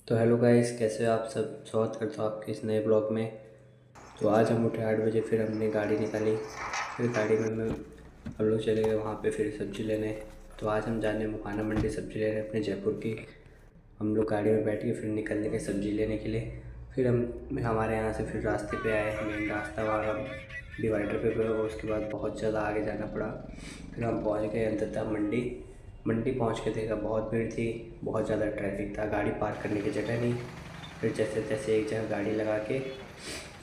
तो hello guys, कैसे हो आप सब। स्वागत करता हूँ आपके इस नए ब्लॉग में। तो आज हम उठे 8 बजे, फिर हमने गाड़ी निकाली। फिर गाड़ी में हम लोग चले गए वहाँ पे फिर सब्ज़ी लेने। तो आज हम जाने मुकाना मंडी सब्ज़ी लेने अपने जयपुर की। हम लोग गाड़ी में बैठ के फिर निकलने के सब्ज़ी लेने के लिए। फिर हम हमारे यहाँ से फिर रास्ते पे आए, मेन रास्ता वहाँ डिवाइडर पे गए और उसके बाद बहुत ज़्यादा आगे जाना पड़ा। फिर हम पहुँच गए अंततः मंडी। मंडी पहुँच के देखा बहुत भीड़ थी, बहुत ज़्यादा ट्रैफिक था, गाड़ी पार्क करने की जगह नहीं। फिर जैसे तैसे एक जगह गाड़ी लगा के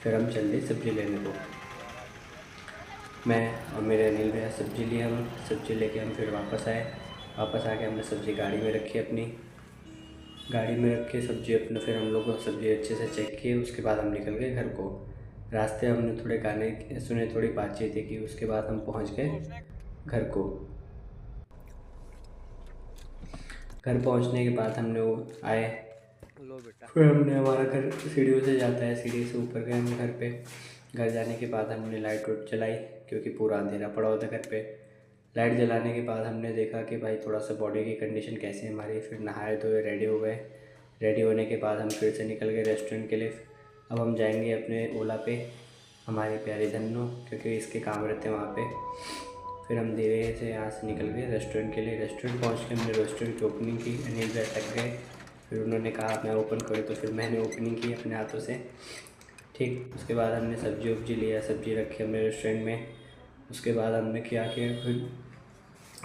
फिर हम चल दिए सब्ज़ी लेने को। मैं और मेरे अनिल भैया सब्ज़ी लिए, हम सब्ज़ी लेके हम फिर वापस आए। वापस आके हमने सब्ज़ी गाड़ी में रखी, अपनी गाड़ी में रख के सब्ज़ी अपने फिर हम लोग सब्ज़ी अच्छे से चेक किए। उसके बाद हम निकल गए घर को। रास्ते हमने थोड़े गाने सुने, थोड़ी बातचीत की। उसके बाद हम पहुंच गए घर को। घर पहुंचने के बाद हमने वो आए, फिर हमने हमारा घर सीढ़ियों से जाता है, सीढ़ी से ऊपर गए हम घर पे। घर जाने के बाद हमने लाइट वाइट जलाई क्योंकि पूरा अंधेरा पड़ा होता घर पे। लाइट जलाने के बाद हमने देखा कि भाई थोड़ा सा बॉडी की कंडीशन कैसी है हमारी। फिर नहाए धोए रेडी हो गए। रेडी होने के बाद हम फिर से निकल गए रेस्टोरेंट के लिए। अब हम जाएंगे अपने ओला पे, हमारी प्यारी धन्नो, क्योंकि इसके काम रहते हैं वहाँ पे। फिर हम धीरे से यहाँ से निकल गए रेस्टोरेंट के लिए। रेस्टोरेंट पहुँच के हमने रेस्टोरेंट की ओपनिंग की। अनिल भाई तक गए, फिर उन्होंने कहा मैं ओपन करूँ, तो फिर मैंने ओपनिंग की अपने हाथों से। ठीक, उसके बाद हमने सब्जी वब्जी लिया, सब्जी रखी हमने रेस्टोरेंट में। उसके बाद हमने क्या किया, फिर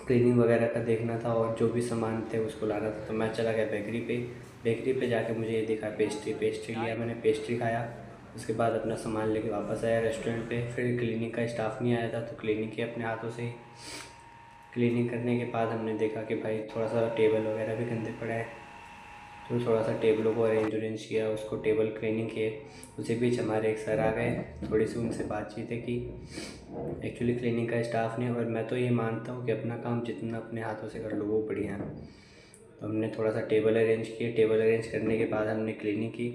क्लीनिंग वगैरह का देखना था और जो भी सामान थे उसको लाना था। तो मैं चला गया बेकरी पे। बेकरी पे जाके मुझे ये दिखा पेस्ट्री लिया, मैंने पेस्ट्री खाया। उसके बाद अपना सामान लेके वापस आया रेस्टोरेंट पे। फिर क्लीनिंग का स्टाफ नहीं आया था तो क्लीनिंग की अपने हाथों से। क्लीनिंग करने के बाद हमने देखा कि भाई थोड़ा सा टेबल वगैरह भी गंदे पड़े हैं, तो थोड़ा सा टेबलों को अरेंज किया, उसको टेबल क्लीनिंग किए। उसी बीच हमारे एक सर आ गए, थोड़ी सी उनसे बातचीतें की। एक्चुअली क्लीनिंग का स्टाफ नहीं, और मैं तो ये मानता हूँ कि अपना काम जितना अपने हाथों से कर लो वो बढ़िया है। तो हमने थोड़ा सा टेबल अरेंज किए। टेबल अरेंज करने के बाद हमने क्लीनिंग की।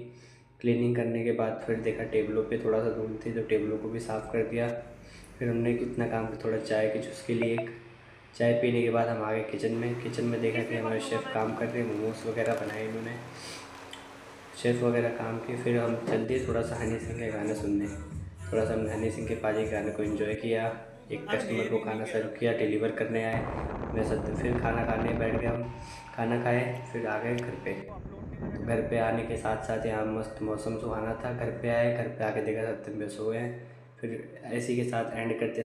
क्लीनिंग करने के बाद फिर देखा टेबलों पे थोड़ा सा धूल थी, तो टेबलों को भी साफ़ कर दिया। फिर हमने कितना काम किया, थोड़ा चाय की चुस्की ली एक। चाय पीने के बाद हम आ गए किचन में। किचन में देखा कि हमारे शेफ़ काम कर रहे हैं, मोमोज़ वगैरह बनाए इन्होंने। शेफ़ वगैरह काम किए। फिर हम चल दिए थोड़ा सा हनी सिंह के गाने सुनने। थोड़ा सा हमने हनी सिंह के पाजी के गाने को एंजॉय किया। एक कस्टमर को खाना सर्व किया, डिलीवर करने आए। मैं सब फिर खाना खाने बैठ गए हम। खाना खाए फिर आ गए घर पे। तो घर पे आने के साथ साथ यहाँ मस्त मौसम सुहाना था। घर पे आए, घर पे आके देखा सब तब सो गए। फिर इसी के साथ एंड करते